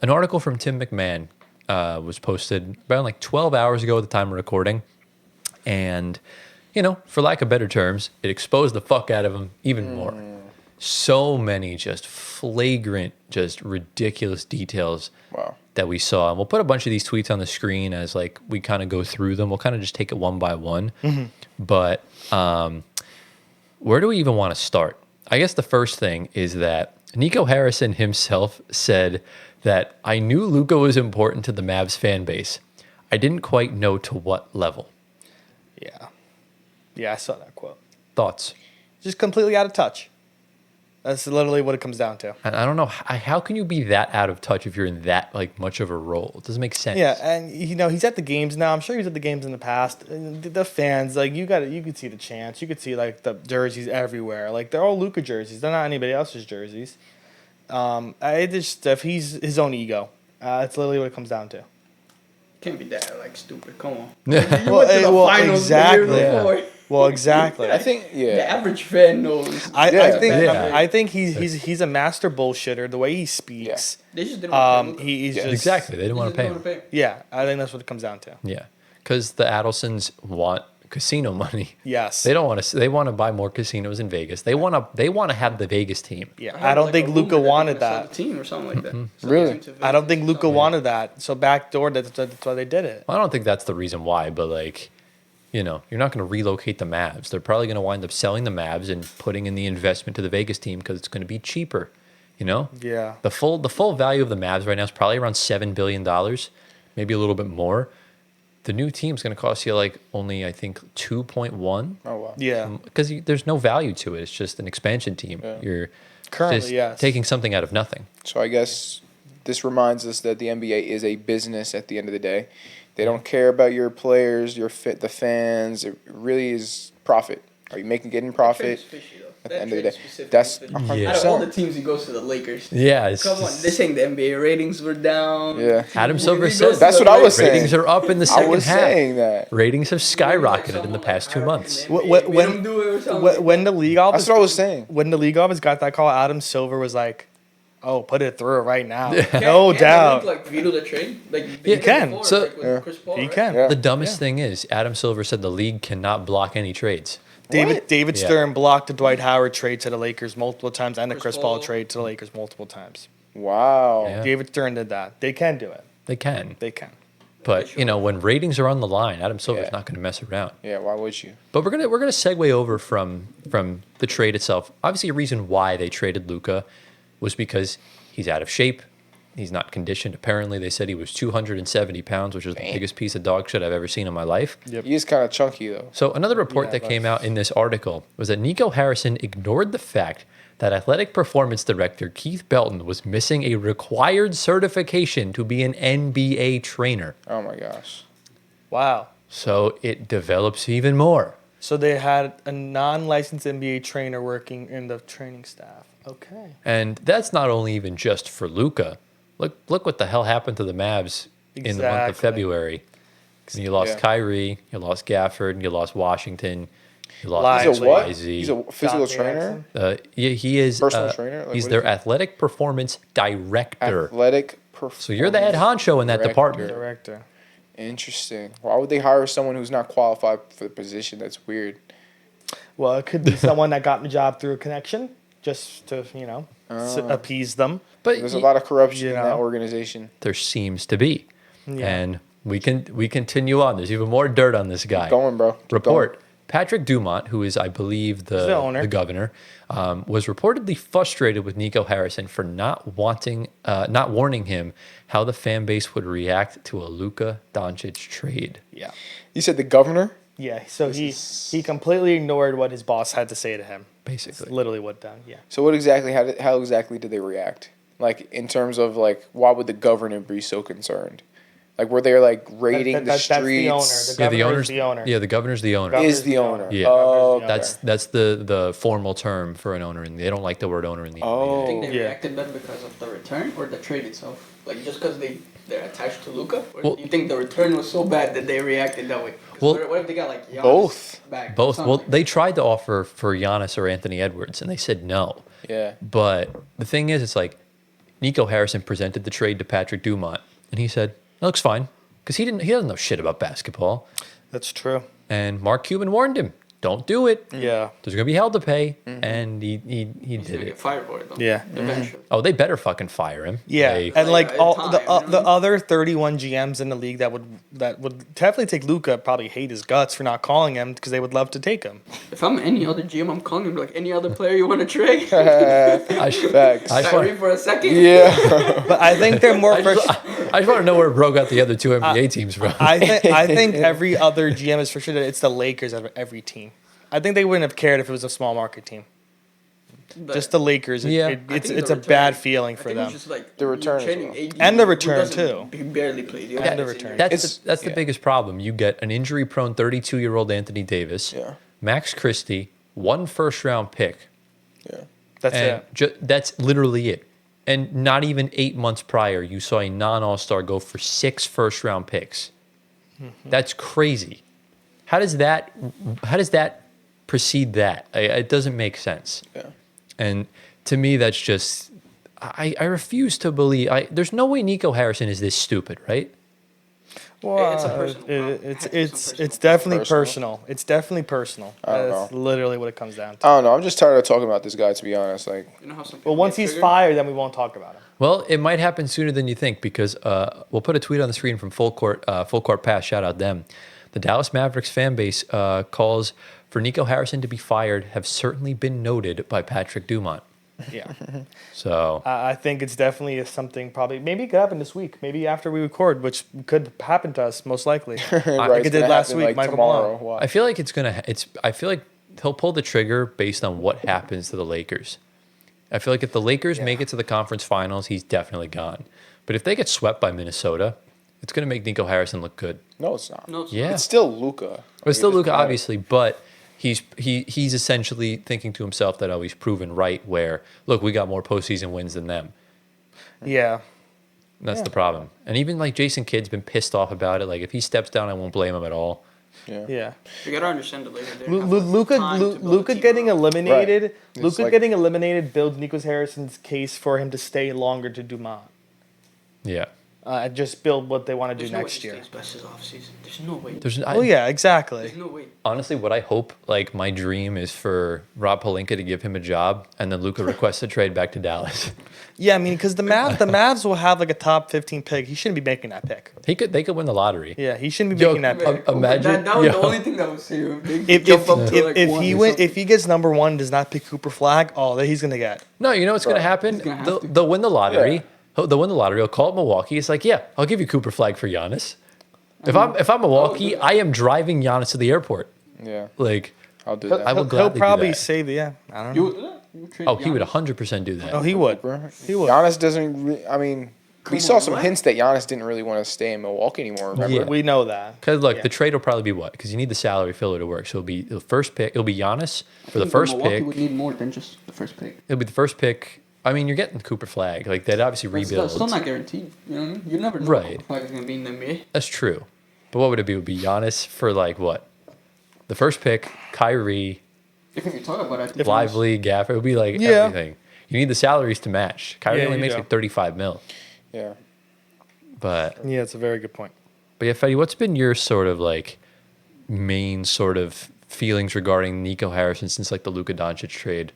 An article from Tim McMahon was posted about like 12 hours ago at the time of recording. And, you know, for lack of better terms, it exposed the fuck out of him even more. So many just flagrant, just ridiculous details that we saw. And we'll put a bunch of these tweets on the screen as like we kind of go through them. We'll kind of just take it one by one. But where do we even want to start? I guess the first thing is that Nico Harrison himself said that I knew Luka was important to the Mavs fan base. I didn't quite know to what level. Yeah, I saw that quote. Thoughts? Just completely out of touch. That's literally what it comes down to. I don't know. How can you be that out of touch if you're in that like much of a role? It doesn't make sense. Yeah, and you know he's at the games now. I'm sure he was at the games in the past. The fans, like you could see the chants. You could see like the jerseys everywhere. Like they're all Luka jerseys. They're not anybody else's jerseys. If he's his own ego. That's literally what it comes down to. Can't be that like stupid. Come on. Exactly. Well, exactly. I think the average fan knows. I think he's a master bullshitter. The way he speaks. Yeah. They just didn't want to he's just exactly. They didn't want to pay him. Yeah, I think that's what it comes down to. Yeah, because the Adelsons want casino money. Yes. They don't want to. They want to buy more casinos in Vegas. They want to. They want to have the Vegas team. Yeah, I don't think Luka wanted that. Team or something like that. Really? I don't think Luka wanted that. So backdoor. That's why they did it. Well, I don't think that's the reason why, but like, you know, you're not going to relocate the Mavs. They're probably going to wind up selling the Mavs and putting in the investment to the Vegas team because it's going to be cheaper. You know? Yeah. The full value of the Mavs right now is probably around $7 billion, maybe a little bit more. The new team's going to cost you like only, I think, 2.1. Oh, wow. Yeah. Because there's no value to it. It's just an expansion team. Yeah. You're Currently, just taking something out of nothing. So I guess this reminds us that the NBA is a business at the end of the day. They don't care about your players, the fans. It really is profit. Are you getting profit? At the end of the day, that's 100%. Out of all the teams, he goes to the Lakers. Yeah, come on. They're saying the NBA ratings were down. Yeah, Adam Silver said that's what I was saying. Ratings are up in the second half. I was saying that ratings have skyrocketed in the past 2 months. When the league office, that's what I was saying. When the league office got that call, Adam Silver was like, "Oh, put it through right now, Yeah. no doubt." Like veto the trade, like he can. Before, So like Chris Paul, he right? can. Yeah. The dumbest thing is Adam Silver said the league cannot block any trades. David Stern blocked the Dwight Howard trade to the Lakers multiple times and the Chris Paul trade to the Lakers multiple times. Wow. Yeah. David Stern did that. They can do it. They can. They can. But you know, when ratings are on the line, Adam Silver's not going to mess around. Yeah, why would you? But we're gonna segue over from the trade itself. Obviously, a reason why they traded Luka was because he's out of shape. He's not conditioned. Apparently, they said he was 270 pounds, which is the biggest piece of dog shit I've ever seen in my life. Yep. He is kind of chunky, though. So another report that came out in this article was that Nico Harrison ignored the fact that athletic performance director Keith Belton was missing a required certification to be an NBA trainer. Oh, my gosh. Wow. So it develops even more. So they had a non-licensed NBA trainer working in the training staff. Okay. And that's not only even just for Luka. Look what the hell happened to the Mavs in the month of February. You lost Kyrie, you lost Gafford, you lost Washington, you lost He's a what? XYZ. He's a physical trainer? He is Personal trainer? Like, he's what their is he? athletic performance director. Athletic performance. So you're the head honcho in that department. Director. Interesting. Why would they hire someone who's not qualified for the position? That's weird. Well, it could be someone that got the job through a connection, just to appease them. But There's a lot of corruption in that organization. There seems to be. Yeah. And we continue on. There's even more dirt on this guy. Keep going, bro. Keep Report. going. Patrick Dumont, who is, I believe, the owner. the governor, was reportedly frustrated with Nico Harrison for not warning him how the fan base would react to a Luka Doncic trade. Yeah. You said the governor? Yeah. So he completely ignored what his boss had to say to him. Basically. That's literally what done. Yeah. So how exactly did they react? Like, in terms of, like, why would the governor be so concerned? Like, were they, like, raiding the streets? That's the owner. The governor's the owner. Yeah, the governor's the owner. Is the owner. Yeah. Oh, That's the formal term for an owner, and they don't like the word owner in the Oh. I think they Yeah. reacted better because of the return or the trade itself. Like just because they're attached to Luka, or Well- do you think the return was so bad that they reacted that way? 'Cause Well, what if they got like Giannis both. back? Both. Something Well, like they tried to offer for Giannis or Anthony Edwards, and they said no. Yeah. But the thing is, it's like Nico Harrison presented the trade to Patrick Dumont, and he said, "That looks fine," because he doesn't know shit about basketball. That's true. And Mark Cuban warned him, "Don't do it. Yeah. There's gonna be hell to pay," and he He's did gonna it. get fired for it though. Yeah. Eventually. Oh, they better fucking fire him. Yeah, They- and like Like, all time, the you know what I mean? other 31 GMs in the league that would definitely take Luka probably hate his guts for not calling him because they would love to take him. If I'm any other GM, I'm calling him like any other player you want to trade. Facts. I just Sorry want- for a second. Yeah. But I think they're more I for. just want to know where Bro got the other two NBA teams from. I think every other GM is for sure that it's the Lakers of every team. I think they wouldn't have cared if it was a small market team. But Just the Lakers. Yeah. I It's think it's the a bad return- feeling I for think them. it's just like The return as trading well. AD, And the who return, doesn't- too. He barely played. He And only the played return. senior. That's the yeah. biggest problem. You get an injury-prone 32-year-old Anthony Davis, Yeah. Max Christie, 1 first-round pick, Yeah. That's and it. that's literally it. And not even 8 months prior, you saw a non-All-Star go for 6 first-round picks. That's crazy. How does that precede that? It doesn't make sense. Yeah. And to me, that's just I refuse to believe. There's no way Nico Harrison is this stupid, right? Well, It's a personal problem. it's It has to be it's personal. it's definitely Personal. personal. It's definitely personal. I don't That's know. literally what it comes down to. I don't know. I'm just tired of talking about this guy, to be honest. Like, You know how some people Well, once get he's triggered? fired, then we won't talk about him. Well, it might happen sooner than you think because we'll put a tweet on the screen from Full Court Pass. Shout out them. The Dallas Mavericks fan base calls for Nico Harrison to be fired have certainly been noted by Patrick Dumont. Yeah. So I think it's definitely something probably maybe it could happen this week, maybe after we record, which could happen to us most likely. right, like it's it did gonna last happen, week, like, Michael tomorrow. Malone. Watch. I feel like I feel like he'll pull the trigger based on what happens to the Lakers. I feel like if the Lakers make it to the conference finals, he's definitely gone. But if they get swept by Minnesota, it's going to make Nico Harrison look good. No, it's not. No, it's Yeah. It's still Luka. It's still Luka, obviously, but he's essentially thinking to himself that, oh, he's proven right where, look, we got more postseason wins than them. Yeah. And that's the problem. And even like Jason Kidd's been pissed off about it. Like if he steps down, I won't blame him at all. Yeah. Yeah. You gotta understand the Lakers. They have, like, Luka time to build a Luka team getting around. eliminated. Right. It's Luka like- getting eliminated builds Nico Harrison's case for him to stay longer to Dumont. Yeah. And just build what they want to do There's no way next he year. stays past his offseason. There's no way. Oh yeah, exactly. There's no way. Honestly, what I hope, like my dream is for Rob Pelinka to give him a job and then Luka requests a trade back to Dallas. Yeah, I mean, because the Mavs will have like a top 15 pick. He shouldn't be making that pick. They could win the lottery. Yeah, he shouldn't be Yo, making that pick. imagine- that was yo. the only thing that was saved. If he wins, if he gets number one, and does not pick Cooper Flag, oh, that he's gonna get. No, you know what's going to Bro, happen? he's gonna have They'll, to. they'll win the lottery. Yeah. They'll win the lottery. He'll call up Milwaukee. It's like, yeah, I'll give you Cooper Flag for Giannis. If I'm Milwaukee, I am driving Giannis to the airport. Yeah. Like, I'll do He'll, that. I will he'll gladly do probably that. save the I don't You know. would do that? You would trade Oh, he would Giannis? 100% do that. Oh, he would. He would. Giannis doesn't. I mean, we Come saw on, some what? hints that Giannis didn't really want to stay in Milwaukee anymore. Remember? Yeah. We know that. Because look, Yeah. the trade will probably be what? Because you need the salary filler to work. So it'll be the first pick. It'll be Giannis for the I think first Milwaukee pick. would need more than just the first pick. It'll be the first pick. I mean, you're getting Cooper Flag. Like that obviously But it's rebuilds. still not guaranteed. You know what I mean? You never know Right. Cooper Flag is gonna be in the NBA. That's true. But what would it be? It would be Giannis for like what? The first pick, Kyrie, If you talk about it, I think Lively, Gaffer. It would be like Yeah. everything. You need the salaries to match. Kyrie Yeah, only you makes do. like 35 mil. Yeah. But Yeah, it's a very good point. yeah, Fetty, what's been your sort of like main sort of feelings regarding Nico Harrison since like the Luka Doncic trade?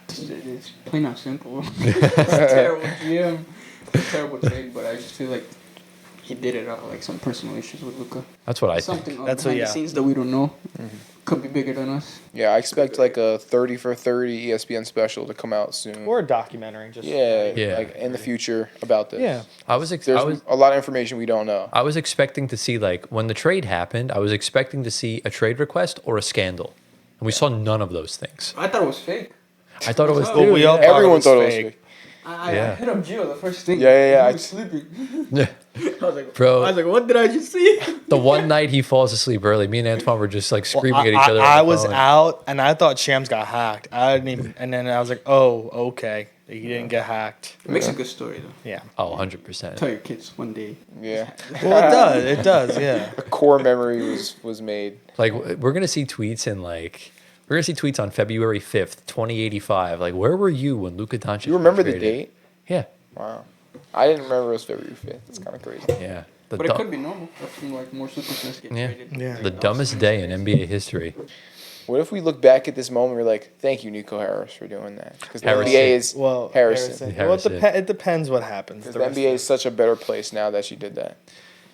it's plain and simple. It's a terrible GM. It's a terrible trade, but I just feel like he did it out of like some personal issues with Luka. That's what I think. Something That's behind what- the yeah. scenes that we don't know. Could be bigger than us. Yeah. I expect like a 30 for 30 ESPN special to come out soon. Or a documentary, just Yeah. Like in the future about this. Yeah. I was There's a lot of information we don't know. I was expecting to see like when the trade happened, I was expecting to see a trade request or a scandal. And we saw none of those things. I thought it was fake. I thought it was Well, we all yeah. Everyone thought it was fake. fake. I Yeah. hit up Gio the first thing. Yeah. He was sleeping. Yeah. I was like, Bro. I was like, what did I just see? The one night he falls asleep early, me and Antoine were just like screaming at each other. on I the was phone. out and I thought Shams got hacked. I didn't even, and then I was like, oh, okay, he didn't get hacked. It makes a good story though. Yeah. Oh, 100%. Tell your kids one day. Yeah. Well, it does. It does. Yeah. A core memory was made. Like we're gonna see tweets in like we're gonna see tweets on February 5th, 2085. Like where were you when Luka Doncic? You remember was the traded? date? Yeah. Wow. I didn't remember it was February 5th. It's kind of crazy. Yeah. But it could be normal. If some like more superstars get Yeah. traded. Yeah. The dumbest day in NBA history. What if we look back at this moment, we're like, thank you, Nico Harris, for doing that? Because the Harrison. NBA is Well, Harrison. Harrison. Well, it depends what happens. Because the the rest NBA of is such a better place now that she did that.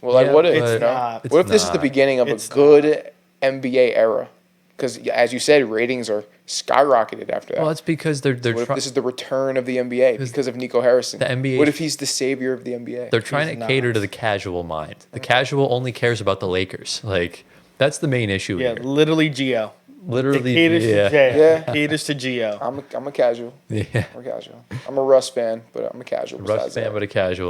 Well, like, Yeah, what if, but you know? not. What if this is the not. beginning of a It's good NBA era? Because, as you said, ratings are skyrocketed after that. Well, it's because they're What if trying. this is the return of the NBA because of Nico Harrison? the NBA What if he's the savior of the NBA? They're trying He's to cater not. to the casual mind. The casual only cares about the Lakers. Like that's the main issue Yeah, here. literally Geo. Literally, It caters yeah. to Jay. Yeah. Caters to Geo. I'm a casual. Yeah. I'm a casual. I'm a Russ fan, but I'm a casual. Russ besides fan, that. but a casual.